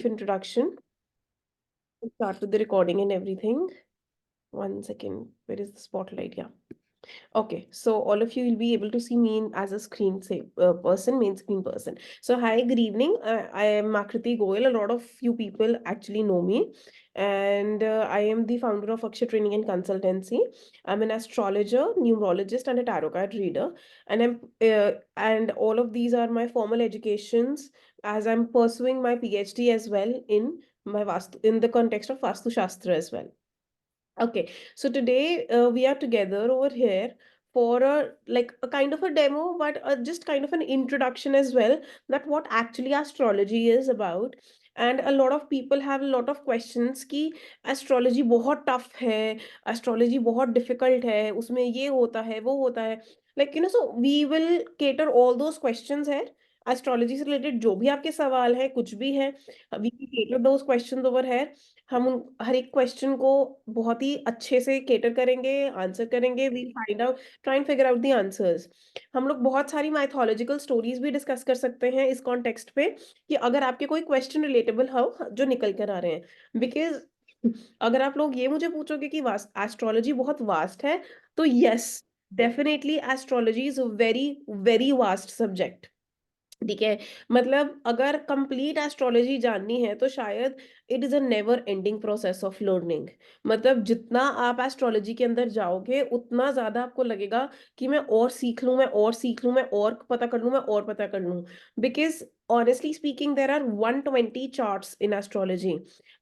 introduction. Start with the recording and everything. 1 second. Where is the spotlight? Yeah. Okay, so all of you will be able to see me as a screen say person, main screen person. So hi, good evening. I am Makriti Goyal. A lot of few people actually know me, and I am the founder of Akshay Training and Consultancy. I'm an astrologer, numerologist, and a tarot card reader. And all of these are my formal educations as I'm pursuing my PhD as well in my Vastu in the context of Vastu Shastra as well. Okay, so today we are together over here for a kind of a demo, but just kind of an introduction as well, that what actually astrology is about. And a lot of people have a lot of questions कि astrology बहुत tough है, astrology बहुत difficult है, उसमें ये होता है, वो होता है. So we will cater all those questions here. Astrology से related जो भी आपके सवाल है, कुछ भी है, we will cater those questions over here. हम हर एक क्वेश्चन को बहुत ही अच्छे से केटर करेंगे, आंसर करेंगे, we find out, try and figure out the answers. हम लोग बहुत सारी माइथोलॉजिकल स्टोरीज भी डिस्कस कर सकते हैं इस कॉन्टेक्स्ट पे, कि अगर आपके कोई क्वेश्चन रिलेटेबल हो जो निकल कर आ रहे हैं. बिकॉज अगर आप लोग ये मुझे पूछोगे कि एस्ट्रोलॉजी बहुत वास्ट है, तो yes, definitely astrology is very very vast subject. ठीक है, मतलब अगर कंप्लीट एस्ट्रोलॉजी जाननी है तो शायद it is a never ending process of learning. मतलब जितना आप एस्ट्रोलॉजी के अंदर जाओगे उतना ज्यादा आपको लगेगा कि मैं और सीख लूं, मैं और सीख लूं, मैं और पता कर लूं, मैं और पता कर लूं. Because honestly speaking there are 120 charts in astrology.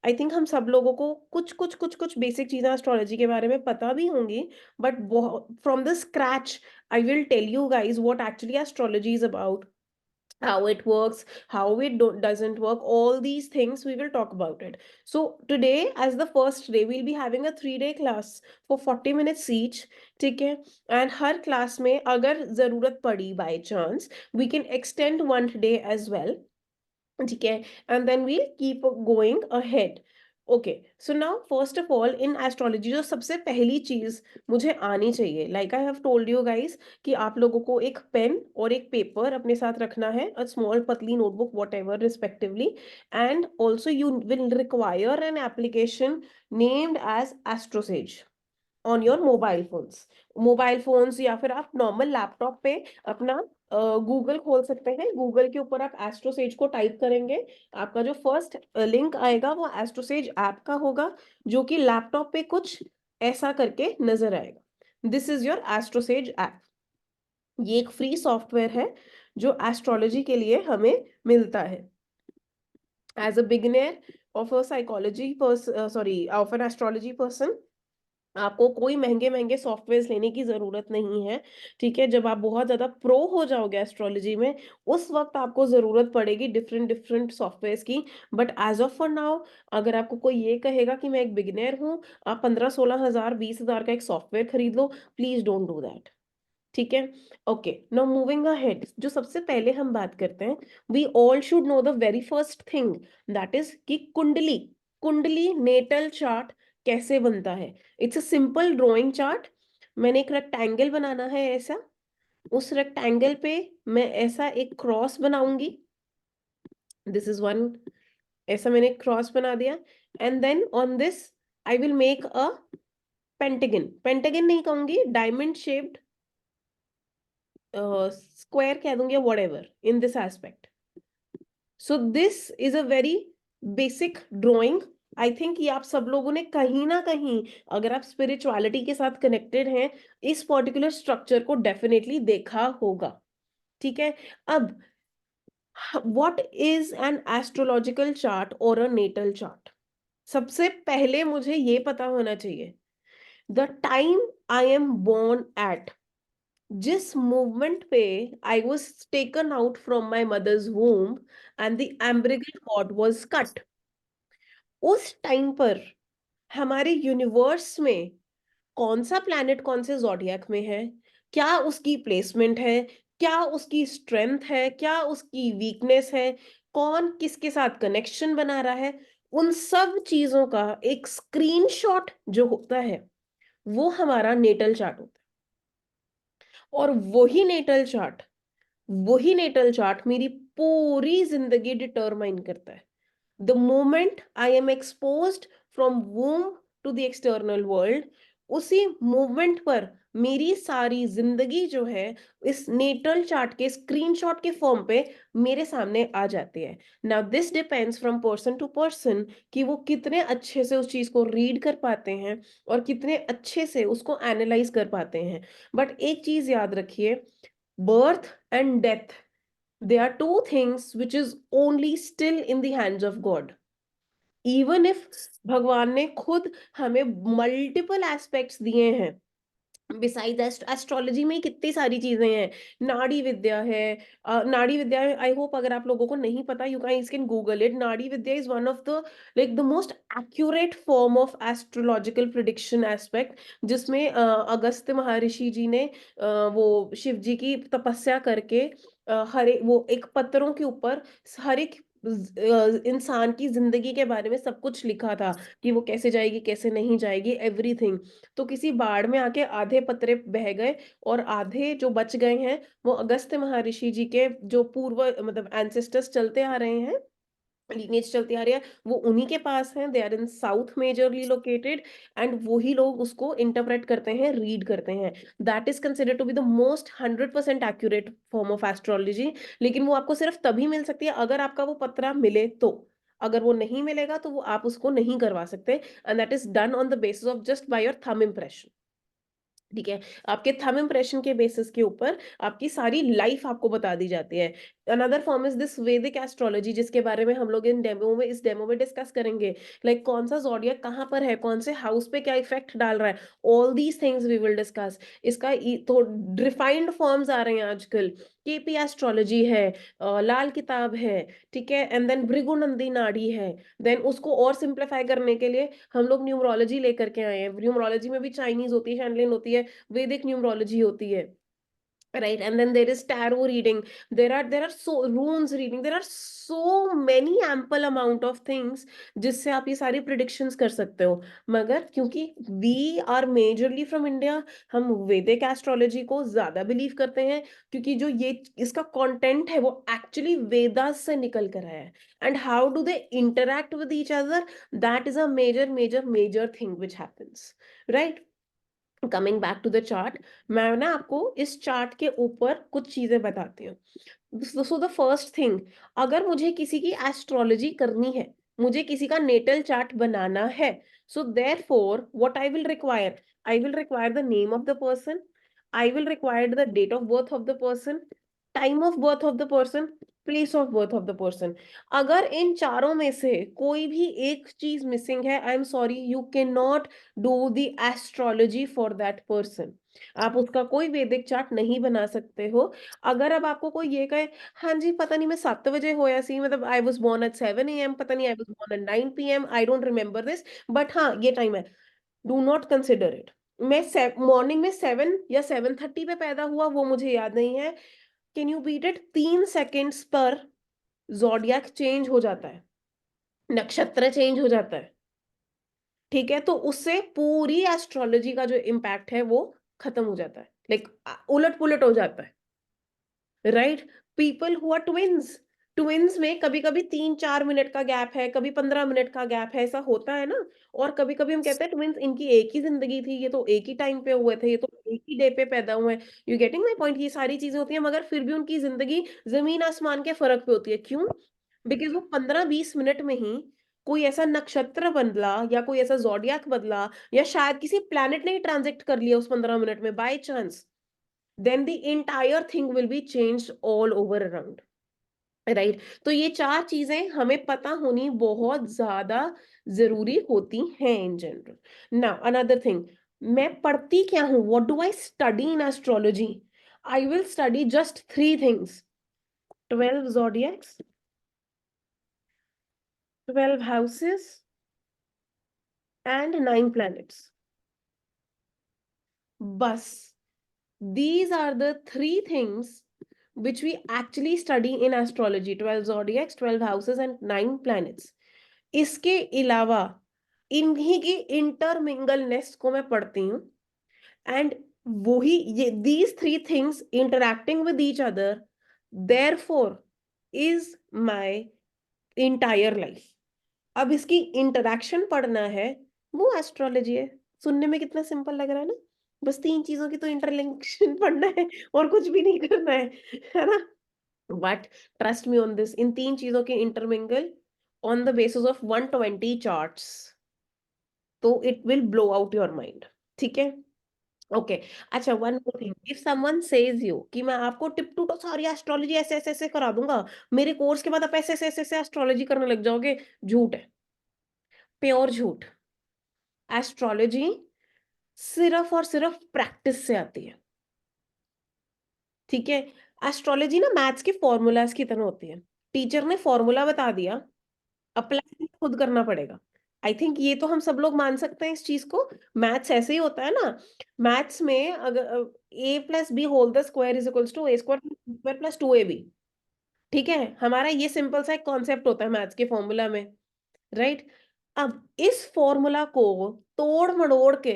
I think हम सब लोगों को कुछ कुछ कुछ कुछ बेसिक चीजें एस्ट्रोलॉजी के बारे में पता भी होंगी, but from the scratch I will tell you guys what actually astrology is about, how it works, how it doesn't work, all these things we will talk about it. So today, as the first day, we'll be having a 3-day class for 40 minutes each. ठीक है, and her class में अगर जरूरत पड़ी by chance, we can extend one day as well. ठीक है, and then we'll keep going ahead. Okay, so now first of all in astrology जो सबसे पहली चीज मुझे आनी चाहिए, like I have told you guys, कि आप लोगों को एक पेन और एक पेपर अपने साथ रखना है, अ स्मॉल पतली notebook whatever respectively. And also you will require an application named as AstroSage on your mobile phones या फिर आप नॉर्मल लैपटॉप पे अपना गूगल खोल सकते हैं. गूगल के ऊपर आप एस्ट्रोसेज को टाइप करेंगे, आपका जो फर्स्ट लिंक आएगा वो एस्ट्रोसेज ऐप का होगा, जो कि लैपटॉप पे कुछ ऐसा करके नजर आएगा. This is your AstroSage app. ये एक फ्री सॉफ्टवेयर है जो एस्ट्रोलॉजी के लिए हमें मिलता है. As a beginner of a psychology sorry of an astrology person, आपको कोई महंगे महंगे सॉफ्टवेयर लेने की जरूरत नहीं है. ठीक है, जब आप बहुत ज्यादा प्रो हो जाओगे एस्ट्रोलॉजी में, उस वक्त आपको जरूरत पड़ेगी डिफरेंट डिफरेंट सॉफ्टवेयर की. But as of for now, अगर आपको कोई ये कहेगा कि मैं एक बिगिनर हूँ, आप 15-16 हजार 20 हजार का एक सॉफ्टवेयर खरीद लो, प्लीज डोंट डू दैट. ठीक है, ओके, नाउ मूविंग अहेड, जो सबसे पहले हम बात करते हैं, we all should know the very first thing, that is कि कुंडली. कुंडली नेटल चार्ट कैसे बनता है. It's a simple drawing chart. मैंने एक रेक्टेंगल बनाना है ऐसा, उस रेक्टेंगल पे मैं ऐसा एक क्रॉस बनाऊंगी. दिस इज वन, ऐसा मैंने क्रॉस बना दिया. And then on this I will make a pentagon. Pentagon नहीं कहूंगी, डायमंड शेप्ड स्क्वायर कह दूंगी, whatever in this aspect. So this is a very basic drawing. I think ये आप सब लोगों ने कहीं ना कहीं, अगर आप स्पिरिचुअलिटी के साथ कनेक्टेड हैं, इस पर्टिकुलर स्ट्रक्चर को डेफिनेटली देखा होगा. ठीक है, अब what is an astrological chart और अ नेटल चार्ट. सबसे पहले मुझे ये पता होना चाहिए the time I am born at. जिस मूवमेंट पे I was taken out from my mother's womb and the umbilical cord was cut, उस टाइम पर हमारे यूनिवर्स में कौन सा प्लैनेट कौन से जॉडियक में है, क्या उसकी प्लेसमेंट है, क्या उसकी स्ट्रेंथ है, क्या उसकी वीकनेस है, कौन किसके साथ कनेक्शन बना रहा है, उन सब चीजों का एक स्क्रीनशॉट जो होता है, वो हमारा नेटल चार्ट होता है. और वही नेटल चार्ट मेरी पूरी जिंदगी डिटरमाइन करता है. The moment I am exposed from womb to the external world, उसी मूवमेंट पर मेरी सारी जिंदगी जो है इस नेटल चार्ट के स्क्रीनशॉट के फॉर्म पे मेरे सामने आ जाती है. Now this depends from person to person कि वो कितने अच्छे से उस चीज को रीड कर पाते हैं और कितने अच्छे से उसको एनालाइज कर पाते हैं. बट एक चीज याद रखिए, birth and death, they are two things which is only still in the hands of God. Even if भगवान ने खुद हमें मल्टीपल एस्पेक्ट्स दिए हैं, बिसाइड एस्ट्रोलॉजी में कितनी सारी चीजें हैं, नाड़ी विद्या है. नाड़ी विद्या, आई होप अगर आप लोगों को नहीं पता, you guys can Google it. Nadi Vidya is one of the like the most accurate form of astrological prediction aspect, जिसमें अगस्त्य महर्षि जी ने वो शिव जी की तपस्या करके वो एक पत्थरों के ऊपर हर एक इंसान की जिंदगी के बारे में सब कुछ लिखा था, कि वो कैसे जाएगी कैसे नहीं जाएगी, एवरीथिंग. तो किसी बाढ़ में आके आधे पत्रे बह गए और आधे जो बच गए हैं वो अगस्त्य महर्षि जी के जो पूर्व मतलब एंसेस्टर्स चलते आ रहे हैं, लीनेज चलती आ रही है, वो उन्हीं के पास हैं. They are in south majorly located, and वही लोग उसको इंटरप्रेट करते हैं, रीड करते हैं. That is considered to be the most 100% accurate form of astrology. लेकिन वो आपको सिर्फ तभी मिल सकती है अगर आपका वो पत्रा मिले तो. अगर वो नहीं मिलेगा तो वो आप उसको नहीं करवा सकते, and that is done on the basis of just by your thumb impression. ठीक है, आपके थंब इम्प्रेशन के बेसिस के ऊपर आपकी सारी लाइफ आपको बता दी जाती है. अनदर फॉर्म इज दिस वैदिक एस्ट्रोलॉजी, जिसके बारे में हम लोग इस डेमो में डिस्कस करेंगे. लाइक कौन सा जोडियक कहाँ पर है, कौन से हाउस पे क्या इफेक्ट डाल रहा है, all these things we will discuss. इसका तो रिफाइंड फॉर्म्स आ रहे हैं आजकल. केपी एस्ट्रोलॉजी है, लाल किताब है, ठीक है, एंड देन भृगुनंदी नाड़ी है. देन उसको और सिंप्लीफाई करने के लिए हम लोग न्यूमरोलॉजी लेकर के आए हैं. न्यूमरोलॉजी में भी चाइनीज होती है, शैंडलिन होती है, वैदिक न्यूमरोलॉजी होती है, right? And then there is tarot reading, there are so runes reading, there are so many ample amount of things जिससे आप ये सारी predictions कर सकते हो. मगर क्योंकि we are majorly from India, हम वैदिक एस्ट्रोलॉजी को ज्यादा बिलीव करते हैं, क्योंकि जो ये इसका कंटेंट है वो एक्चुअली वेदास से निकल कर आया है. And how do they interact with each other, that is a major major major thing which happens, right? Coming back to the chart, मैं ना आपको इस चार्ट के ऊपर कुछ चीजें बताती हूँ. सो द फर्स्ट थिंग, अगर मुझे किसी की एस्ट्रोलॉजी करनी है, मुझे किसी का नेटल चार्ट बनाना है, so therefore what I will require the name of the person, I will require the date of birth of the person, time of birth of the person, place of birth of the person. अगर इन चारों में से कोई भी एक चीज missing है, I am sorry, you can not do the astrology for that person. आप उसका कोई वैदिक चार्ट नहीं बना सकते हो. अगर अब आपको कोई ये कहे, हाँ जी पता नहीं मैं 7 बजे होया सी, मतलब I was born at 7 AM, पता नहीं I was born at 9 PM, I don't remember this, but हाँ ये टाइम है, डू नॉट कंसिडर इट. मैं मॉर्निंग में 7 या 7:30 पे पैदा हुआ वो मुझे याद नहीं है. Can you beat it? 3 seconds पर जोडियक चेंज हो जाता है, नक्षत्र चेंज हो जाता है. ठीक है, तो उससे पूरी एस्ट्रोलॉजी का जो इम्पैक्ट है वो खत्म हो जाता है, लाइक उलट पुलट हो जाता है, right? People who are twins, twins में कभी कभी 3-4 मिनट का गैप है, कभी 15 मिनट का गैप है, ऐसा होता है ना. और कभी कभी हम कहते हैं ट्विंस इनकी एक ही जिंदगी थी, ये तो एक ही टाइम पे हुए थे, ये तो एक ही डे पे पैदा हुए हैं. You getting my point? ये सारी चीजें होती है, मगर फिर भी उनकी जिंदगी जमीन आसमान के फर्क पे होती है. क्यों? बिकॉज वो 15-20 मिनट में ही कोई ऐसा नक्षत्र बदला, या कोई ऐसा जोडियाक बदला, या शायद किसी प्लैनेट ने ही ट्रांजेक्ट कर लिया उस 15 मिनट में by chance, then the entire thing will be changed all over around, right? तो ये चार चीजें हमें पता होनी बहुत ज्यादा जरूरी होती हैं in general. Now another thing, मैं पढ़ती क्या हूं, what do I study in astrology? I will study just 3 things: 12 zodiacs, 12 houses, and 9 planets. बस, these are the 3 things which we actually study in astrology: 12 zodiacs, 12 houses, and 9 planets. इसके अलावा इन्हीं की इंटरमिंगलनेस को मैं पढ़ती हूँ, एंड वही ये these 3 things interacting with each other, therefore is my entire life. अब इसकी इंटरेक्शन पढ़ना है, वो एस्ट्रोलॉजी है। सुनने में कितना सिंपल लग रहा है ना, बस 3 चीजों की तो इंटरलिंक्शन पढ़ना है और कुछ भी नहीं करना है ना। But trust me on this, in 3 चीजों के intermingle on the basis of 120 charts, तो it will blow out your mind. ठीक है, ओके। अच्छा, one more thing, if someone says you कि मैं आपको टिप टू तो सारी एस्ट्रोलॉजी ऐसे ऐसे ऐसे करा दूंगा, मेरे कोर्स के बाद आप ऐसे ऐसे ऐसे ऐसे एस्ट्रोलॉजी करने लग जाओगे, झूठ है, प्योर झूठ। एस्ट्रोलॉजी सिर्फ और सिर्फ प्रैक्टिस से आती है। ठीक है, एस्ट्रोलॉजी ना मैथ्स के फॉर्मूलाज की तरह होती है। टीचर ने फॉर्मूला बता दिया, अप्लाई खुद करना पड़ेगा। आई थिंक ये तो हम सब लोग मान सकते हैं इस चीज को। मैथ्स ऐसे ही होता है ना, मैथ्स में अगर a plus b whole the square is equals to a square plus 2ab, ठीक है, हमारा ये सिंपल सा एक कॉन्सेप्ट होता है मैथ्स के फॉर्मूला में, राइट। अब इस फॉर्मूला को तोड़ मड़ोड़ के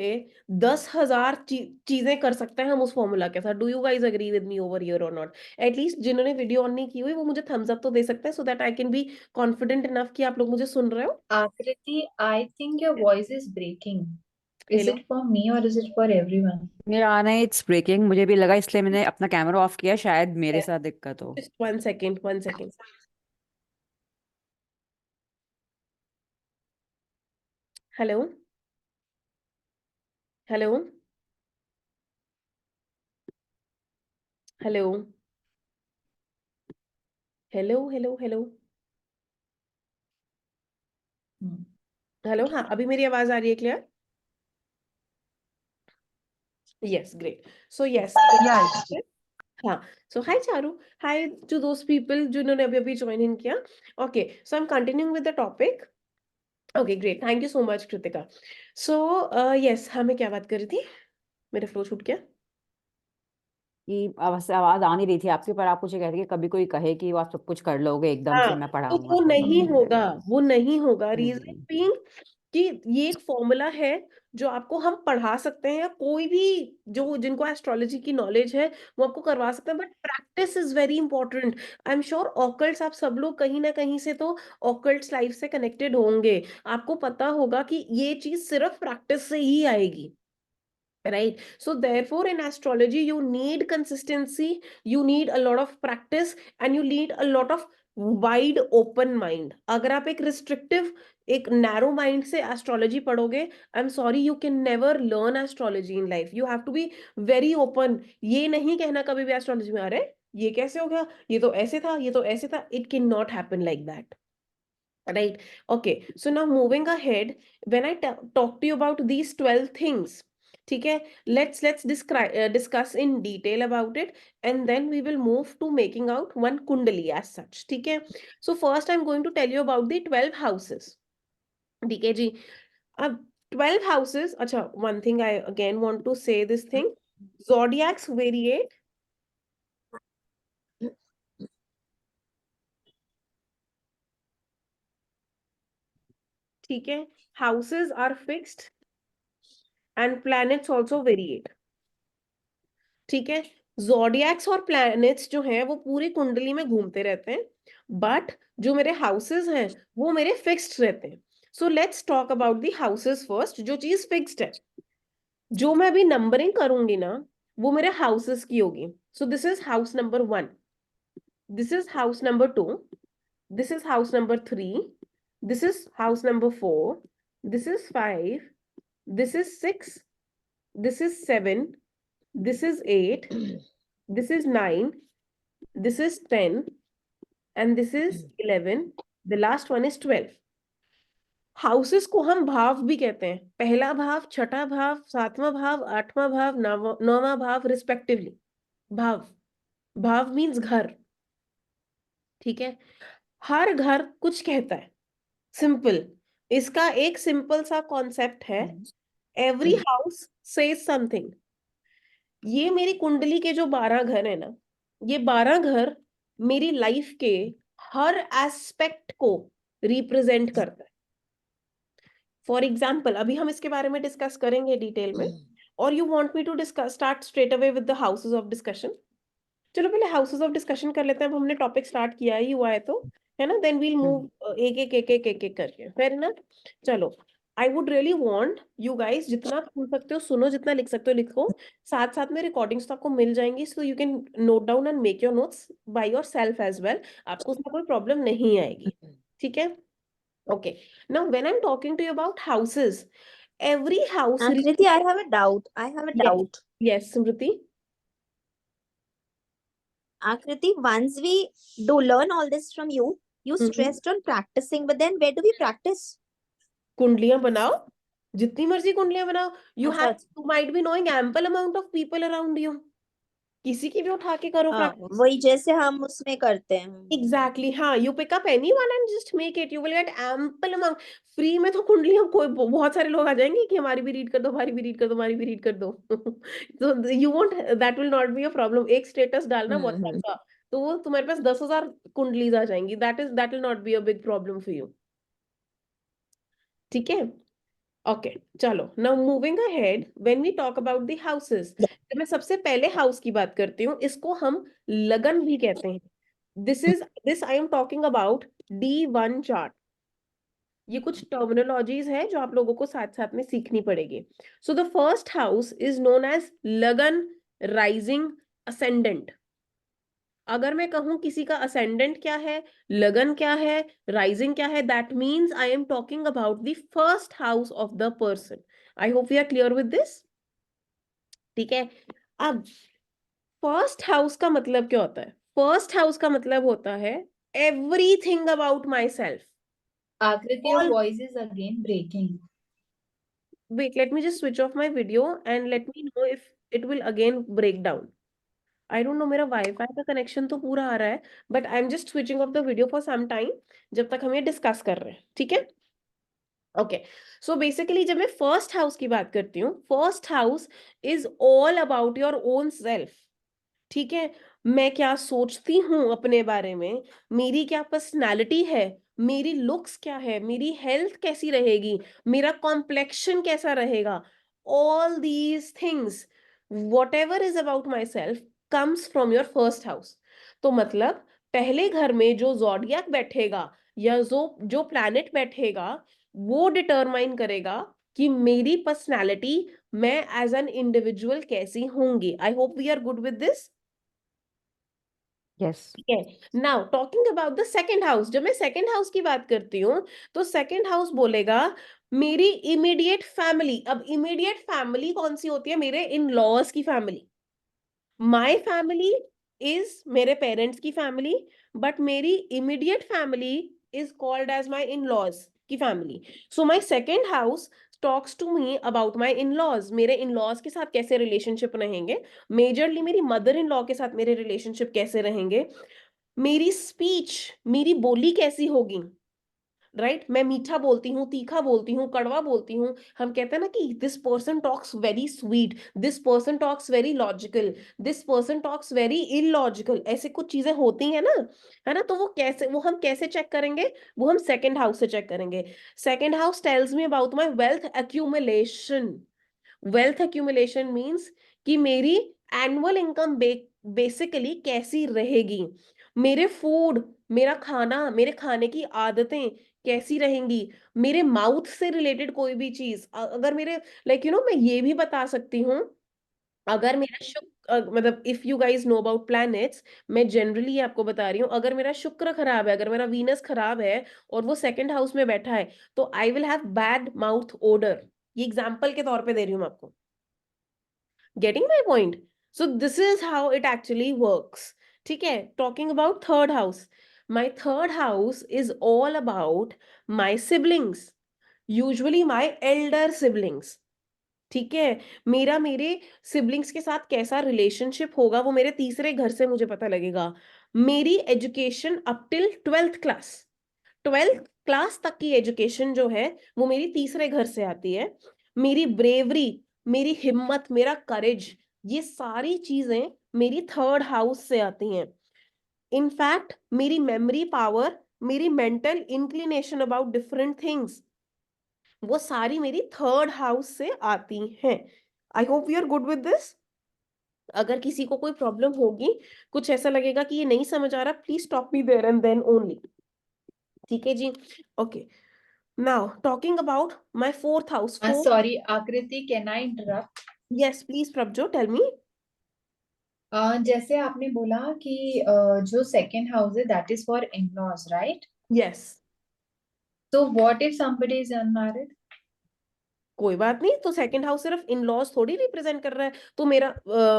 10,000 चीजें कर सकते हैं हम उस फॉर्मूला के साथ। Do you guys agree with me over here और नॉट? एटलीस्ट जिन्होंने वीडियो ऑन नहीं की हुई वो मुझे थम्स अप तो दे सकते हैं, so that I can be confident enough कि आप लोग मुझे सुन रहे हो। Akriti, I think your voice is breaking. Is hello, it for me or is it for everyone? मेरा आना है, इट्स ब्रेकिंग, मुझे भी लगा, इसलिए मैंने अपना कैमरा ऑफ किया, शायद मेरे साथ दिक्कत हो। Just 1 second, 1 second. Hello, hello, hello, hello, hello, hello, Hmm. Hello. हाँ, अभी मेरी आवाज आ रही है clear? Yes, great. So yes, Yeah. हाँ। सो हाय चारू, हाय टू दोस पीपल जिन्होंने अभी अभी ज्वाइन इन किया। Okay, so I am continuing with the topic. Okay, great, thank you so much Kritika. So yes, हाँ, मैं क्या बात कर रही थी, मेरा फ्लो छूट गया। कि आवाज आ नहीं रही थी आपकी, पर आप कुछ कहते कि कभी कोई कहे कि वो आप सब कुछ कर लोगे एकदम हाँ, से, मैं तो पढ़ाऊंगा वो तो नहीं नहीं होगा, करेगा। वो नहीं होगा, रीजन हम्म। बीइंग कि ये एक फॉर्मूला है जो आपको हम पढ़ा सकते हैं, या कोई भी जो जिनको एस्ट्रोलॉजी की नॉलेज है वो आपको करवा सकते हैं, but practice is very important. I am sure occults आप सब लोग कहीं ना कहीं से तो ऑकल्ट्स लाइफ से कनेक्टेड होंगे। आपको पता होगा कि ये चीज सिर्फ प्रैक्टिस से ही आएगी, right? So therefore in astrology you need consistency, you need a lot of practice, and you need a lot of wide open mind. अगर आप एक restrictive, एक narrow mind से astrology पढ़ोगे, I'm sorry, you can never learn astrology in life. You have to be very open. ये नहीं कहना कभी भी astrology में, अरे ये कैसे हो गया, ये तो ऐसे था, ये तो ऐसे था। It cannot happen like that, right? Okay, so now moving ahead, when I talk to you about these 12 things, ठीक है, let's discuss in detail about it, and then we will move to making out one kundali as such, ठीक है। So first I'm going to tell you about the 12 houses, ठीक है जी। अब 12 houses, अच्छा, one thing I again want to say this thing, zodiacs variate, ठीक है, houses are fixed and planets also variate, ठीक है। जोडियक्स और प्लैनेट्स जो हैं वो पूरी कुंडली में घूमते रहते हैं, बट जो मेरे हाउसेस हैं वो मेरे फिक्स्ड रहते हैं। So let's talk about the houses first. जो चीज फिक्स्ड है, जो मैं अभी नंबरिंग करूंगी ना, वो मेरे हाउसेस की होगी। सो this is house number 1, this is house number 2, this is house number 3, this is house number 4, this is 5, this is 6, this is 7, this is 8, this is 9, this is 10, and this is 11. The last one is 12. Houses को हम भाव भी कहते हैं, पहला भाव, छठा भाव, सातवां भाव, आठवां भाव, नौवां भाव, रिस्पेक्टिवली। भाव, भाव मीन्स घर, ठीक है। हर घर कुछ कहता है, सिंपल। इसका एक सिंपल सा कॉन्सेप्ट है, एवरी हाउस सेज समथिंग। ये मेरी कुंडली के जो 12 घर है ना, ये 12 घर मेरी लाइफ के हर एस्पेक्ट को रिप्रेजेंट करता है। फॉर एग्जाम्पल, अभी हम इसके बारे में डिस्कस करेंगे डिटेल में, और you want me to discuss start straight away with the houses of discussion. चलो पहले हाउसेस ऑफ डिस्कशन कर लेते हैं, अब हमने टॉपिक स्टार्ट किया ही हुआ है तो। है ना, देन वील मूव एक एक एक एक एक एक करके, फेयर इनफ। चलो, I would really want you guys, जितना सुन सकते हो सुनो, जितना लिख सकते हो लिखो, साथ साथ में रिकॉर्डिंग्स तो आपको मिल जाएंगी, so you can note down and make your notes by yourself as well, आपको उसमें कोई प्रॉब्लम नहीं आएगी, ठीक है। Okay, now when I am talking to you about houses, every house, Kriti, I have a doubt. I have a yes, doubt. yes, Smriti, Kriti, once we do learn all this from you, you stressed on practicing, but then where do we practice? कुंडलियां बनाओ, जितनी मर्जी कुंडलियां बनाओ, you अच्छा, have, you might be knowing ample amount of people around you, किसी की भी उठा के करो प्रैक्टिस। वही जैसे हम उसमें करते हैं। एग्जैक्टली, हाँ, you pick up any one and just make it, you will get ample amount. Free में तो कुंडलियां कोई बहुत सारे लोग आ जाएंगे कि हमारी भी रीड कर दो, हमारी भी रीड कर दो, हमारी भी रीड कर दो। तो you won't, that will not be a problem. एक स्टेटस डालना व्हाट्सएप का, तो वो तुम्हारे पास 10,000 कुंडलीज आ जाएंगी, that will not be a big problem for you, ठीक है। ओके, चलो, now moving ahead, when we talk about the houses, मैं सबसे पहले हाउस की बात करती हूँ, इसको हम लगन भी कहते हैं। This I am talking about D1 chart. ये कुछ टर्मिनोलॉजीज है जो आप लोगों को साथ साथ में सीखनी पड़ेगी। So the first house is known as lagan, rising, ascendant. अगर मैं कहूं किसी का असेंडेंट क्या है, लगन क्या है, राइजिंग क्या है, that means I am talking about the first house of the person. I hope we are clear with this, ठीक है। अब फर्स्ट हाउस का मतलब क्या होता है? फर्स्ट हाउस का मतलब होता है everything about my self. Akriti, your All, voice is again breaking. wait, let me just switch off my video and let me know if it will again break down. I don't know, मेरा wifi का connection तो पूरा आ रहा है, but I am just switching off the video for some time, जब तक हम ये डिस्कस कर रहे हैं, ठीक है। ओके, सो बेसिकली जब मैं फर्स्ट हाउस की बात करती हूँ, first house is all about your own self, ठीक है। मैं क्या सोचती हूँ अपने बारे में, मेरी क्या पर्सनालिटी है, मेरी लुक्स क्या है, मेरी हेल्थ कैसी रहेगी, मेरा कॉम्प्लेक्शन कैसा रहेगा, all these things, what ever is about my self comes from your first house. तो मतलब पहले घर में जो जॉडियक बैठेगा या जो जो प्लैनेट बैठेगा, वो डिटरमाइन करेगा कि मेरी पर्सनालिटी, मैं एज एन इंडिविजुअल कैसी होंगी। I hope we are good with this, yes. ठीक है। Now talking about the second house, जब मैं सेकंड हाउस की बात करती हूँ, तो सेकंड हाउस बोलेगा मेरी इमीडिएट फैमिली। अब इमीडिएट फैमिली कौन सी होती है? मेरे इन लॉज की फैमिली। माई फैमिली इज मेरे पेरेंट्स की फैमिली, बट मेरी immediate family is called as my in laws की फैमिली। So my second house talks to me about my in laws, मेरे इन लॉज के साथ कैसे रिलेशनशिप रहेंगे, मेजरली मेरी मदर इन लॉ के साथ मेरे रिलेशनशिप कैसे रहेंगे, मेरी स्पीच, मेरी बोली कैसी होगी, राइट। मैं मीठा बोलती हूँ, तीखा बोलती हूँ, कड़वा बोलती हूँ। हम कहते हैं ना कि this person talks very sweet, this person talks very logical, this person talks very illogical, ऐसे कुछ चीजें होती है ना, है ना। तो वो कैसे, वो हम कैसे चेक करेंगे? वो हम सेकंड हाउस से चेक करेंगे। Second house tells me about my wealth accumulation. Wealth accumulation means कि मेरी एनुअल इनकम बेसिकली कैसी रहेगी, मेरे फूड, मेरा खाना, मेरे खाने की आदतें कैसी रहेंगी, मेरे माउथ से रिलेटेड कोई भी चीज, अगर मेरे लाइक मैं ये भी बता सकती हूँ, अगर मेरा शुक्र, मतलब if you guys know about planets, मैं जनरली आपको बता रही हूँ, अगर मेरा शुक्र खराब है, अगर मेरा वीनस खराब है और वो सेकंड हाउस में बैठा है, तो I will have bad mouth odour. ये एग्जाम्पल के तौर पे दे रही हूँ मैं आपको, getting my point. So this is how it actually works, ठीक है। Talking about third house, my third house is all about my siblings, usually my elder siblings, ठीक है। मेरा मेरे सिबलिंग्स के साथ कैसा रिलेशनशिप होगा, वो मेरे तीसरे घर से मुझे पता लगेगा। मेरी education up till 12th class, 12th class तक की एजुकेशन जो है वो मेरी तीसरे घर से आती है। मेरी ब्रेवरी, मेरी हिम्मत, मेरा करेज, ये सारी चीजें मेरी थर्ड हाउस से आती हैं। इनफैक्ट मेरी मेमोरी पावर, मेरी mental inclination about different things, वो सारी मेरी थर्ड हाउस से आती हैं। I hope you are good with this. अगर किसी को कोई प्रॉब्लम होगी, कुछ ऐसा लगेगा कि ये नहीं समझ आ रहा, please stop me there and then only. ठीक है जी. Okay, now talking about my fourth house. Sorry, Akriti, can I interrupt? Yes, please Prabjo, tell me. जैसे आपने बोला कि जो सेकंड हाउस है that is for in-laws, right? Yes. तो what if somebody is unmarried? कोई बात नहीं, तो सेकंड हाउस सिर्फ इन लॉज थोड़ी रिप्रेजेंट कर रहा है. तो मेरा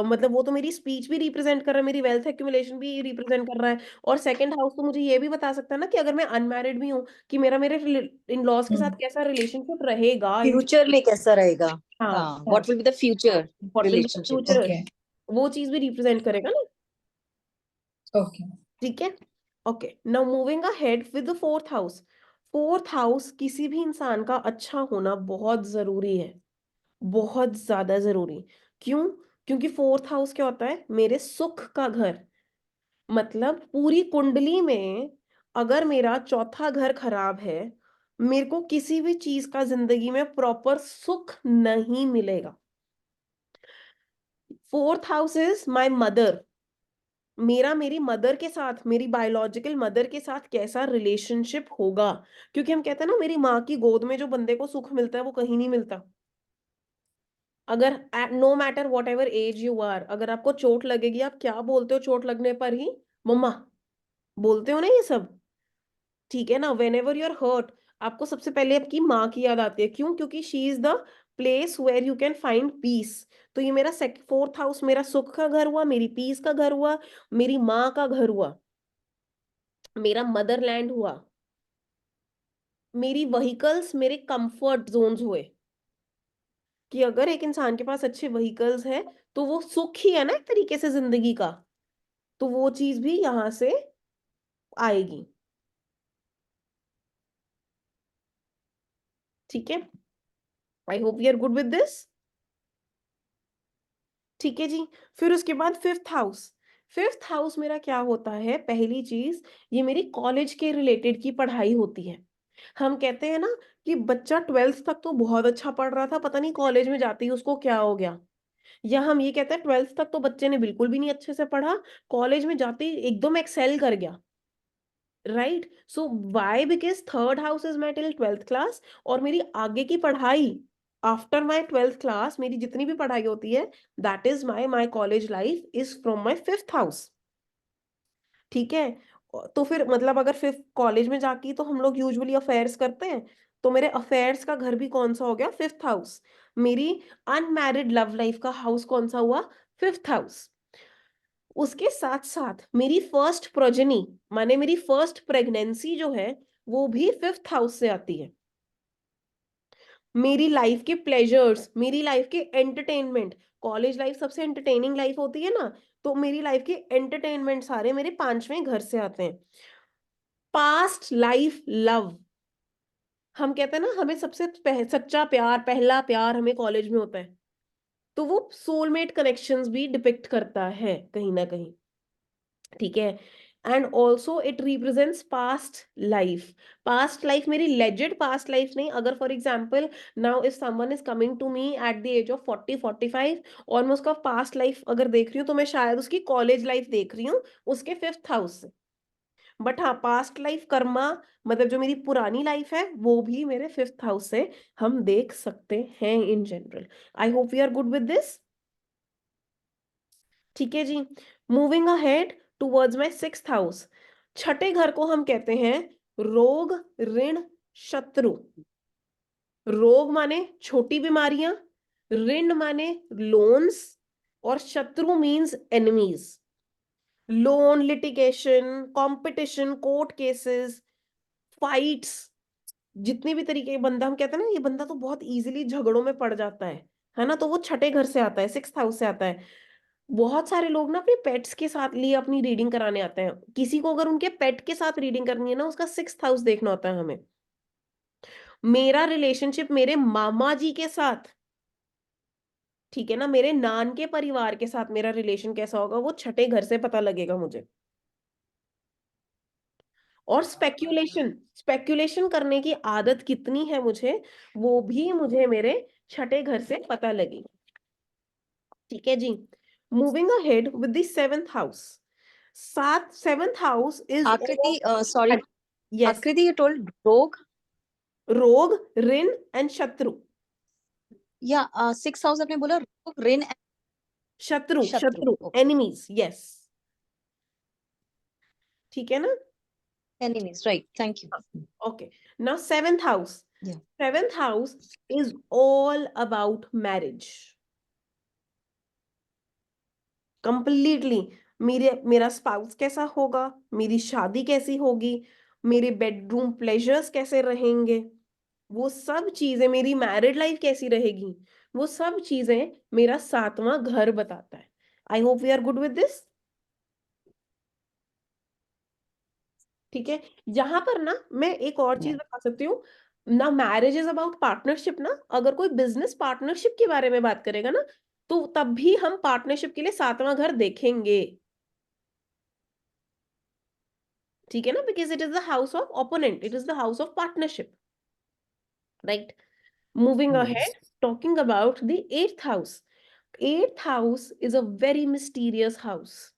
मतलब वो तो मेरी स्पीच भी रिप्रेजेंट कर रहा है, मेरी वेल्थ एक्यूमुलेशन भी रिप्रेजेंट कर रहा है. और सेकंड हाउस तो मुझे ये भी बता सकता है ना कि अगर मैं अनमैरिड भी हूँ, कि मेरे इन लॉज के साथ कैसा रिलेशनशिप रहेगा इन. फ्यूचर में कैसा रहेगा? हाँ, हाँ, what will be the future what will relationship? Future, okay, वो चीज भी रिप्रेजेंट करेगा ना. ओके. ठीक है. Okay, now moving ahead with the fourth house. Fourth house किसी भी इंसान का अच्छा होना बहुत जरूरी है, बहुत ज्यादा जरूरी. क्यों? क्योंकि फोर्थ हाउस क्या होता है? मेरे सुख का घर. मतलब पूरी कुंडली में अगर मेरा चौथा घर खराब है, मेरे को किसी भी चीज का जिंदगी में प्रॉपर सुख नहीं मिलेगा. Fourth house is my mother. मेरी मदर के साथ, मेरी बायोलॉजिकल मदर के साथ कैसा रिलेशनशिप होगा. क्योंकि हम कहते हैं ना, मेरी माँ की गोद में जो बंदे को सुख मिलता है वो कहीं नहीं मिलता. अगर no matter whatever age you are, अगर आपको चोट लगेगी, आप क्या बोलते हो चोट लगने पर ही? मम्मा बोलते हो ना ये सब. ठीक है ना. Whenever you are hurt, आपको सबसे पहले आपकी माँ की याद आती है. क्यों? क्योंकि she is the place where you can find peace. तो ये मेरा फोर्थ हाउस मेरा सुख का घर हुआ, मेरी पीस का घर हुआ, मेरी माँ का घर हुआ, मेरा मदरलैंड हुआ, मेरी व्हीकल्स मेरे कंफर्ट जोन्स हुए. कि अगर एक इंसान के पास अच्छे व्हीकल्स है, तो वो सुख ही है ना एक तरीके से जिंदगी का. तो वो चीज भी यहां से आएगी. ठीक है. I hope we are good with this. ठीक है जी. फिर उसके बाद फिफ्थ हाउस. फिफ्थ हाउस मेरा क्या होता है? पहली चीज, ये मेरी कॉलेज के रिलेटेड की पढ़ाई होती है. हम कहते हैं ना कि बच्चा ट्वेल्थ तक तो बहुत अच्छा पढ़ रहा था, पता नहीं कॉलेज में जाते ही उसको क्या हो गया. या हम ये कहते हैं ट्वेल्थ तक तो बच्चे ने बिल्कुल भी नहीं अच्छे से पढ़ा, कॉलेज में जाते ही एकदम एक्सेल कर गया. Right. So why? Because third house is my till twelfth class. और मेरी आगे की पढ़ाई आफ्टर माई ट्वेल्थ क्लास, मेरी जितनी भी पढ़ाई होती है, that is my college life is from my fifth house. ठीक है. तो फिर मतलब अगर फिफ्थ कॉलेज में जाके तो हम लोग यूजुअली अफेयर्स करते हैं, तो मेरे अफेयर्स का घर भी कौन सा हो गया? Fifth house. मेरी अनमैरिड लव लाइफ का हाउस कौन सा हुआ? Fifth house. उसके साथ साथ मेरी फर्स्ट प्रोजेनी, माने मेरी फर्स्ट प्रेगनेंसी जो है, वो भी फिफ्थ हाउस से आती है. मेरी लाइफ के प्लेजर्स, मेरी लाइफ के एंटरटेनमेंट, कॉलेज लाइफ सबसे एंटरटेनिंग लाइफ होती है ना, तो मेरी लाइफ के एंटरटेनमेंट सारे मेरे पांचवें घर से आते हैं. पास्ट लाइफ लव, हम कहते हैं ना हमें सबसे सच्चा प्यार, पहला प्यार हमें कॉलेज में होता है. तो वो सोलमेट कनेक्शंस भी डिपिक्ट करता है कहीं ना कहीं. ठीक है. And also it represents past life. Past life मेरी लेजिड पास्ट लाइफ नहीं. अगर for example now if someone is coming to me at the age of 40-45 और मैं उसका पास्ट लाइफ अगर देख रही हूँ, तो मैं शायद उसकी कॉलेज लाइफ देख रही हूँ उसके फिफ्थ हाउस से. बट हाँ, पास्ट लाइफ कर्मा, मतलब जो मेरी पुरानी लाइफ है, वो भी मेरे फिफ्थ हाउस से हम देख सकते हैं in general. I hope we are good with this. ठीक है जी. Moving ahead towards my sixth house. छठे घर को हम कहते हैं रोग, ऋण, शत्रु. रोग माने छोटी बीमारियां, ऋण माने लोन्स, और शत्रु means enemies. Loan, litigation, competition, court cases, fights, जितने भी तरीके के बंदा, हम कहते हैं ना ये बंदा तो बहुत इजीली झगड़ों में पड़ जाता है ना, तो वो छठे घर से आता है, सिक्स्थ हाउस से आता है. बहुत सारे लोग ना अपने पेट्स के साथ लिए अपनी रीडिंग कराने आते हैं. किसी को अगर उनके पेट के साथ रीडिंग करनी है ना, उसका सिक्स्थ हाउस देखना होता है हमें. मेरा रिलेशनशिप मेरे मामा जी के साथ, ठीक है ना, मेरे नान के परिवार के साथ मेरा रिलेशन कैसा होगा, वो छठे घर से पता लगेगा मुझे. और स्पेक्यूलेशन, स्पेक्यूलेशन करने की आदत कितनी है मुझे, वो भी मुझे मेरे छठे घर से पता लगेगी. ठीक है जी. Moving ahead with the seventh house. Seventh house is Akriti, sorry, Yes. Akriti, you told rogue. रोग, ऋण एंड शत्रु. Yeah, 6th house आपने बोला rogue, rin and शत्रु, शत्रु. शत्रु, Okay. enemies. Yes. ठीक है ना? Enemies, right? Thank you. Okay. Now 7th house. Yeah. 7th house is all about marriage. Completely. मेरा स्पाउस कैसा होगा, मेरी शादी कैसी होगी, मेरे बेडरूम प्लेजर्स कैसे रहेंगे, वो सब चीजें, मेरी मैरिड लाइफ कैसी रहेगी, वो सब चीजें मेरा 7वां घर बताता है. I hope we are good with this. ठीक है. यहाँ पर ना मैं एक और चीज Yeah. बता सकती हूँ ना. मैरिज इज अबाउट पार्टनरशिप ना. अगर कोई बिजनेस पार्टनरशिप के बारे में बात करेगा ना, तो तब भी हम पार्टनरशिप के लिए 7वां घर देखेंगे. ठीक है ना? Because it is the house of opponent, it is the house of partnership. Right. Moving Yes. Ahead, talking about the 8th house. 8th house is a very mysterious house.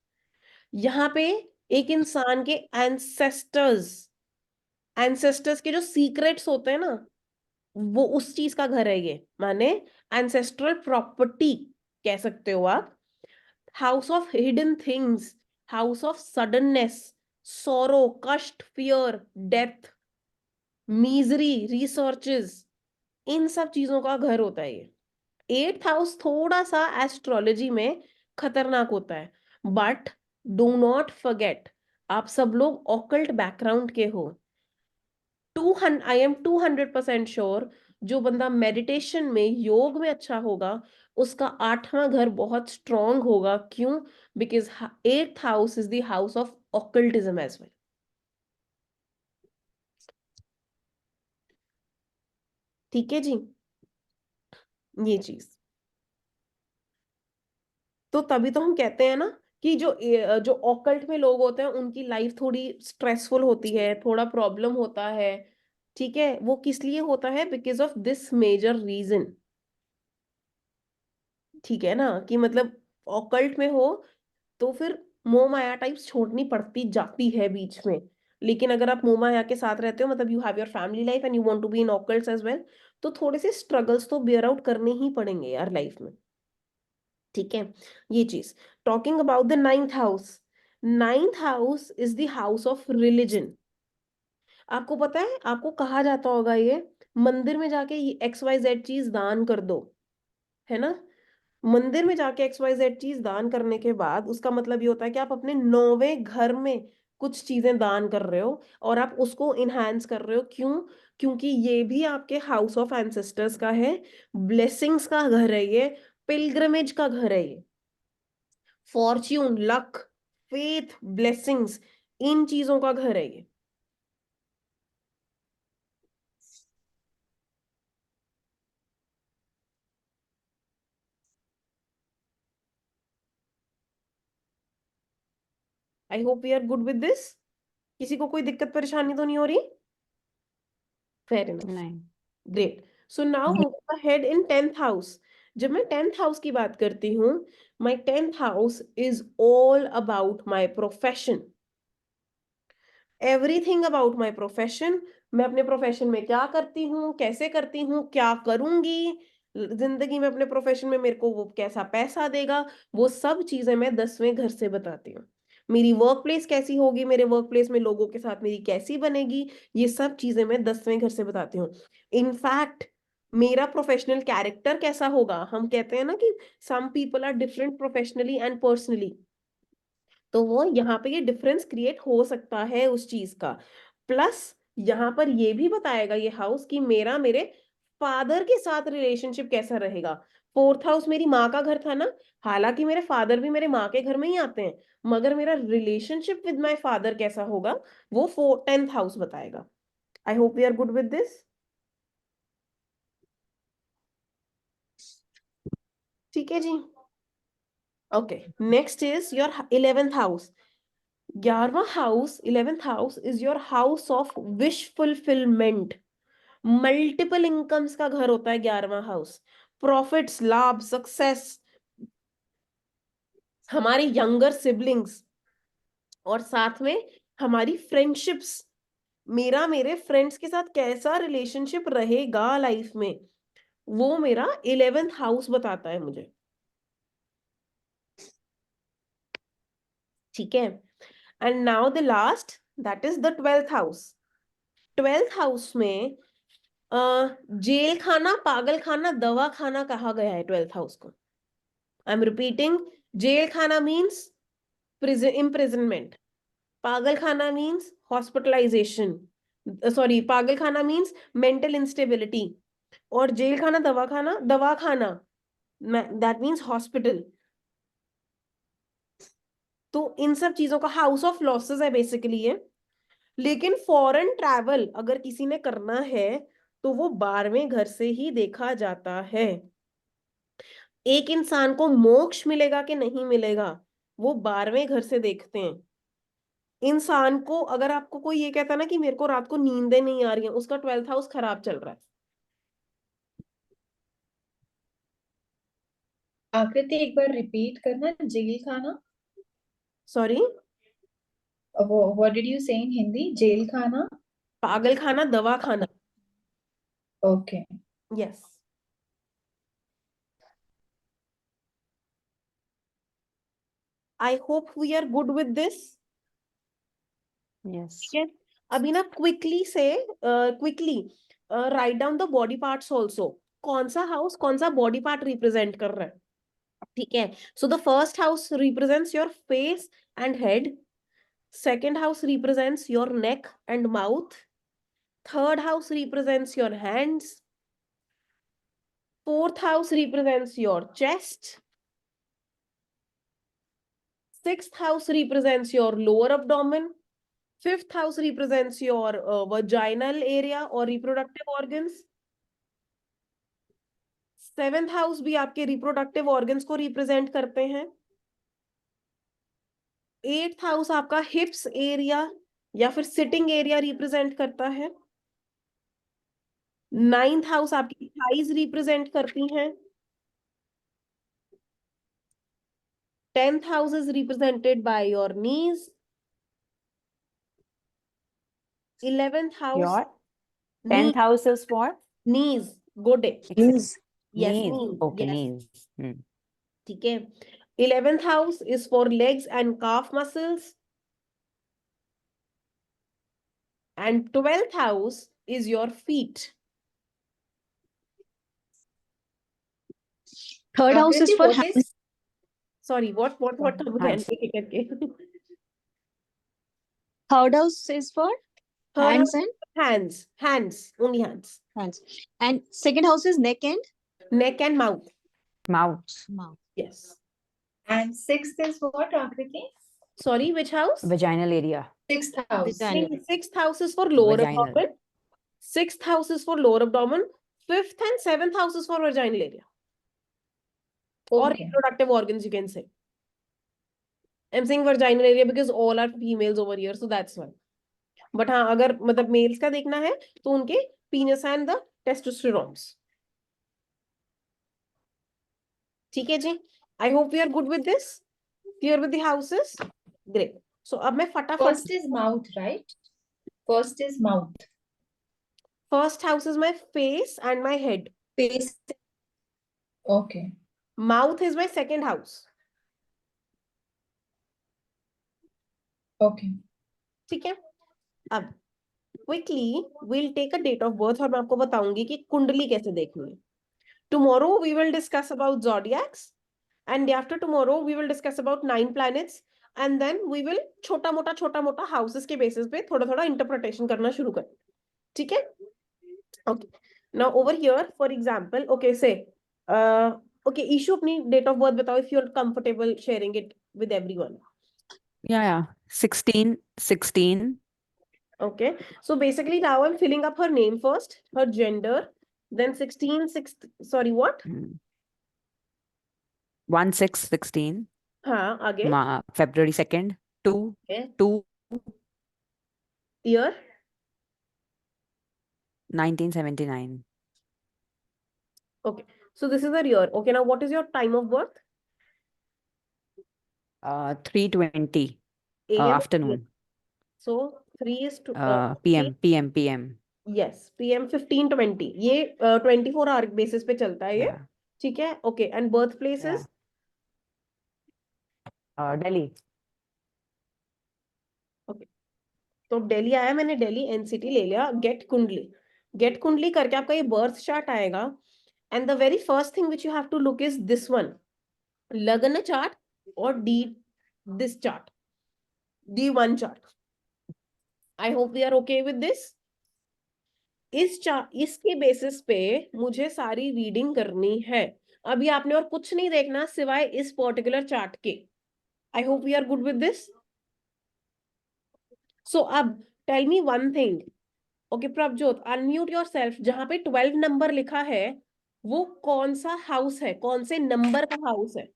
यहाँ पे एक इंसान के एंसेस्टर्स के जो सीक्रेट्स होते हैं ना, वो उस चीज का घर है ये. माने एंसेस्ट्रल प्रॉपर्टी कह सकते हो आप. House of hidden things, house of suddenness, सोरो, कष्ट, फियर, डेथ, मीजरी, रिसर्चेस, इन सब चीजों का घर होता है ये. 8th हाउस थोड़ा सा एस्ट्रोलॉजी में खतरनाक होता है. बट डू नॉट फॉरगेट, आप सब लोग ऑकल्ट बैकग्राउंड के हो. आई एम 200% श्योर, जो बंदा मेडिटेशन में, योग में अच्छा होगा, उसका 8वां घर बहुत स्ट्रॉन्ग होगा. क्यों? Because 8th house is the house of occultism as well. ठीक है जी. ये चीज तो तभी तो हम कहते हैं ना कि जो ऑकल्ट में लोग होते हैं उनकी लाइफ थोड़ी स्ट्रेसफुल होती है, थोड़ा प्रॉब्लम होता है. ठीक है. वो किस लिए होता है? Because of this major reason. ठीक है ना? कि मतलब ऑकल्ट में हो तो फिर मोह माया टाइप्स छोड़नी पड़ती जाती है बीच में. लेकिन अगर आप मोह माया के साथ रहते हो, मतलब you have your family life and you want to be in occults as well, तो थोड़े से स्ट्रगल्स तो बेयर आउट करने ही पड़ेंगे यार लाइफ में. ठीक है. ये चीज. Talking about the 9th house. 9th house is the house of religion. आपको पता है, आपको कहा जाता होगा ये मंदिर में जाके ये XYZ चीज दान कर दो, है ना? मंदिर में जाके XYZ चीज दान करने के बाद उसका मतलब ये होता है कि आप अपने 9वें घर में कुछ चीजें दान कर रहे हो और आप उसको इनहांस कर रहे हो. क्यों? क्योंकि ये भी आपके हाउस ऑफ एंसेस्टर्स का है. ब्लेसिंग्स का घर है ये. पिलग्रमेज का घर है ये. फॉर्च्यून, लक, फेथ, ब्लेसिंग्स, इन चीजों का घर है ये. I hope we are good with this. किसी को कोई दिक्कत परेशानी तो नहीं हो रही? Fair enough. नहीं. Great. So now moving ahead in 10th house. जब मैं 10th हाउस की बात करती हूँ, my 10th house is all about my profession. Everything about my profession. मैं अपने प्रोफेशन में क्या करती हूँ, कैसे करती हूँ, क्या करूंगी जिंदगी में, अपने प्रोफेशन में मेरे को वो कैसा पैसा देगा, वो सब चीजें मैं 10वें घर से बताती हूँ. मेरी वर्क प्लेस कैसी होगी, मेरे वर्क प्लेस में लोगों के साथ मेरी कैसी बनेगी, ये सब चीजें मैं 10वें घर से बताती हूँ. इनफैक्ट मेरा प्रोफेशनल कैरेक्टर कैसा होगा, हम कहते हैं ना कि some people are different professionally and personally, तो वो यहाँ पे ये डिफरेंस क्रिएट हो सकता है उस चीज का. प्लस यहाँ पर ये भी बताएगा ये हाउस कि मेरा मेरे फादर के साथ रिलेशनशिप कैसा रहेगा. 4th हाउस मेरी माँ का घर था ना. हालांकि मेरे फादर भी मेरे माँ के घर में ही आते हैं, मगर मेरा रिलेशनशिप विद माय फादर कैसा होगा वो 10th हाउस बताएगा. I hope we are good with this. ठीक है जी. Okay. Next is your 11th house. 11th house is your house of wish fulfilment. Multiple incomes का घर होता है 11वां हाउस. प्रॉफिट्स, लाभ, सक्सेस, हमारे यंगर सिबलिंग्स और साथ में हमारी फ्रेंडशिप्स, मेरा मेरे फ्रेंड्स के साथ कैसा रिलेशनशिप रहेगा लाइफ में, वो मेरा 11th हाउस बताता है मुझे। ठीक है, and now the last, that is the 12th house. 12th house में जेल खाना, पागल खाना, दवा खाना कहा गया है 12th हाउस को। आई एम रिपीटिंग, जेल खाना मीन्स imprisonment, पागल खाना मीन्स हॉस्पिटलाइजेशन, सॉरी पागल खाना मीन्स मेंटल इंस्टेबिलिटी, और जेल खाना, दवा खाना दैट मीन्स हॉस्पिटल। तो इन सब चीजों का हाउस ऑफ लॉसेस है बेसिकली ये। लेकिन फॉरेन ट्रैवल अगर किसी ने करना है तो वो 12वें घर से ही देखा जाता है। एक इंसान को मोक्ष मिलेगा कि नहीं मिलेगा, वो 12वें घर से देखते हैं। इंसान को, अगर आपको कोई ये कहता ना कि मेरे को रात को नींदें नहीं आ रही हैं, उसका 12th हाउस खराब चल रहा है। आकृति एक बार रिपीट करना, जेल खाना। सॉरी, वो what did you say in Hindi? जेल खाना। पागल खाना, दवा खाना। Okay. Yes. I hope we are good with this. Yes. ठीक है, अभी ना quickly write down the body parts also. कौन सा हाउस कौन सा बॉडी पार्ट रिप्रेजेंट कर रहा है। ठीक है, सो the first house represents your face and head, second house represents your neck and mouth, third house represents your hands, fourth house represents your chest, sixth house represents your lower abdomen, fifth house represents your vaginal area or reproductive organs, seventh house भी आपके reproductive organs को represent करते हैं, eighth house आपका hips area या फिर sitting area represent करता है, ninth house आपकी thighs represent करती हैं, 10th house is represented by your knees, 11th house Your knee, 10th house is for knees, गोडे। Knees. Yes, knees. knees, Okay, yes, knees. ठीक है। 11th house is for legs and calf muscles, and 12th house is your feet. Third house is आकृति, for what is hands. Sorry, what come again? Hands. एक एक करके। Third house is for Third hands house, and hands, only hands, hands. And second house is neck and neck and mouth. Mouth. mouth. Yes. and sixth is what, Akriti? Sorry, which house? Vaginal area. Sixth house. Vaginal. Sixth house is for lower Vaginal. abdomen. Sixth house is for lower abdomen. Fifth and seventh house is for vaginal area or Okay. reproductive organs, you can say. I'm saying vaginal area because all are females over here, so that's why. But हाँ, अगर मतलब mails का देखना है तो उनके penis and the testosterone. ठीक है जी, I hope we are good with this. Clear with the houses? Great. So अब मैं फटाफट, First is mouth, right? First is mouth. first house is my face and my head. Face. Okay. Mouth is my second house. Okay. ठीक है, अब quickly we'll take a date of birth और मैं आपको बताऊंगी कि कुंडली कैसे देखनी है. Tomorrow we will discuss about zodiacs, and day after tomorrow we will discuss about 9 planets, and then we will छोटा मोटा houses के basis पे थोड़ा थोड़ा interpretation करना शुरू करें. ठीक है? Okay. Now over here, for example, okay, say, okay, issue अपनी date of birth बताओ if you're comfortable sharing it with everyone. Yeah. 16. Okay, so basically now I'm filling up her name first, her gender, then sorry, what? 1/6/16. हाँ, आगे, February 2nd. 2. okay. 2. Year, 1979. okay. So this is the year. Okay, now what is your time of birth? 3:20 AM? afternoon. So 3 is to PM. yes, PM 15-20 ये 24 our basis पे चलता है ये, Yeah. ठीक है, okay, and birth places Delhi. तो दिल्ली आया, मैंने दिल्ली एनसीटी ले लिया, गेट कुंडली करके आपका ये बर्थ चार्ट आएगा, and the very first thing which you have to look is this one, lagna chart और this chart, D1 chart. I hope we are okay with this. इसके बेसिस पे मुझे सारी रीडिंग करनी है. अभी आपने और कुछ नहीं देखना सिवाय इस पर्टिकुलर चार्ट के. I hope we are good with this. So अब tell me one thing. Okay Prabhjot, unmute yourself. जहां पे 12 नंबर लिखा है वो कौन सा हाउस है, कौन से नंबर का हाउस है?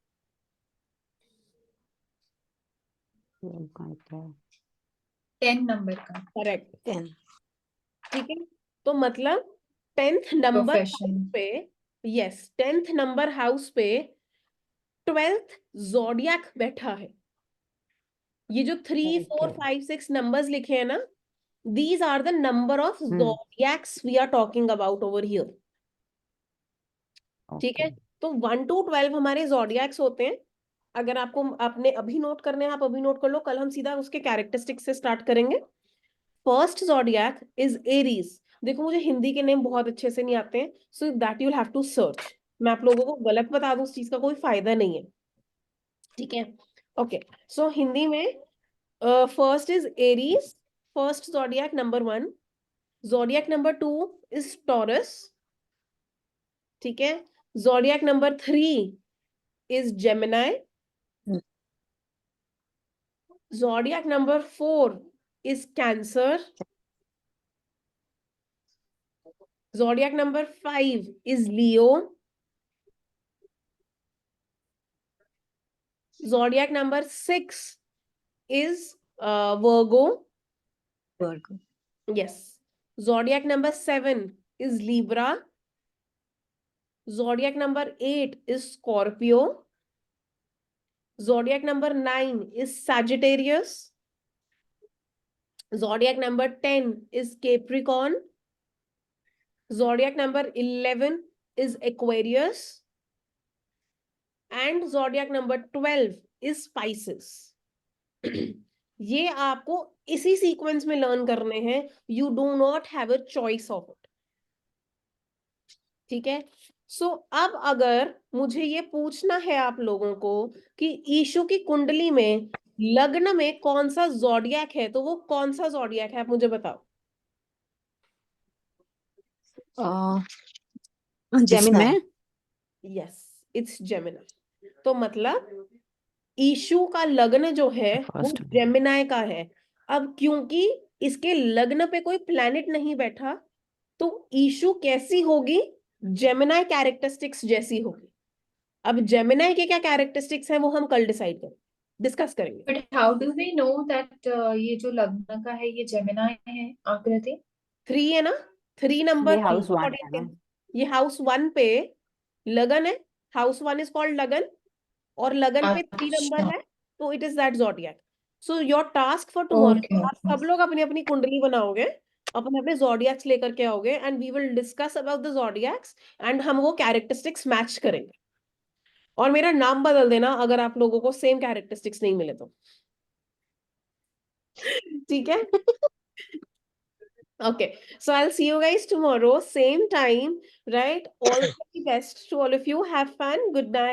10 नंबर का करेक्ट, 10. ठीक है. तो मतलब 10th नंबर प्रोफेशन. हाउस पे, यस 10th नंबर हाउस पे 12th ज़ोडिएक बैठा है. ये जो 3, 4, Okay. 5, 6 नंबर्स लिखे हैं ना, these are the number of zodiacs we are talking about over here. ठीक है. Okay. तो 1 to 12 हमारे zodiacs होते हैं. अगर आपको आपने अभी नोट करने हैं आप अभी नोट कर लो, कल हम सीधा उसके कैरेक्टरिस्टिक्स से स्टार्ट करेंगे. First zodiac is Aries. देखो मुझे हिंदी के नेम बहुत अच्छे से नहीं आते हैं, so that you'll have to search. मैं आप लोगों को गलत बता दूं उस चीज का कोई फायदा नहीं है, ठीक है. ओके, सो हिंदी में first is Aries, first zodiac number 1. zodiac number 2 is taurus, ठीक है. zodiac number 3 is Gemini. Zodiac number 4 is Cancer. Zodiac number 5 is Leo. Zodiac number 6 is Virgo. Virgo. Yes. Zodiac number 7 is Libra. Zodiac number 8 is Scorpio. Zodiac number 9 is Sagittarius. Zodiac number 10 is Capricorn. Zodiac number 11 is Aquarius. And zodiac number 12 is Pisces. ये आपको इसी sequence में learn करने हैं. You do not have a choice of it, ठीक है. सो अब अगर मुझे ये पूछना है आप लोगों को कि ईशु की कुंडली में लग्न में कौन सा ज़ोडिएक है, तो वो कौन सा ज़ोडिएक है आप मुझे बताओ. Gemini. Yes, it's Gemini. तो मतलब ईशु का लग्न जो है वो First one. जेमिनी का है. अब क्योंकि इसके लग्न पे कोई प्लैनेट नहीं बैठा, तो ईशु कैसी होगी? जेमिनी कैरेक्टरिस्टिक्स जैसी होगी. अब जेमिनी के क्या कैरेक्टरिस्टिक्स हैं वो हम कल डिस्कस करेंगे. But how do we know that ये जो लग्न का है ये जेमिनी है आकृति? 3 है ना, 3 नंबर ये हाउस 1 है ना. ये हाउस 1 पे लगन है. हाउस 1 इज कॉल्ड लगन, और लगन पे 3 नंबर अच्छा. है, तो it is that zodiac. So your task for tomorrow, Okay, आप okay. सब लोग अपनी अपनी कुंडली बनाओगे, अपने अपने ज़ोडिएक्स लेकर के आओगे, and we will discuss about the zodiacs, and हम वो कैरेक्टरिस्टिक्स मैच करेंगे. और मेरा नाम बदल देना अगर आप लोगों को सेम कैरेक्टरिस्टिक्स नहीं मिले तो, ठीक है. Okay, so I'll see you guys tomorrow, same time, right? All the best to all of you. Have fun. Good night.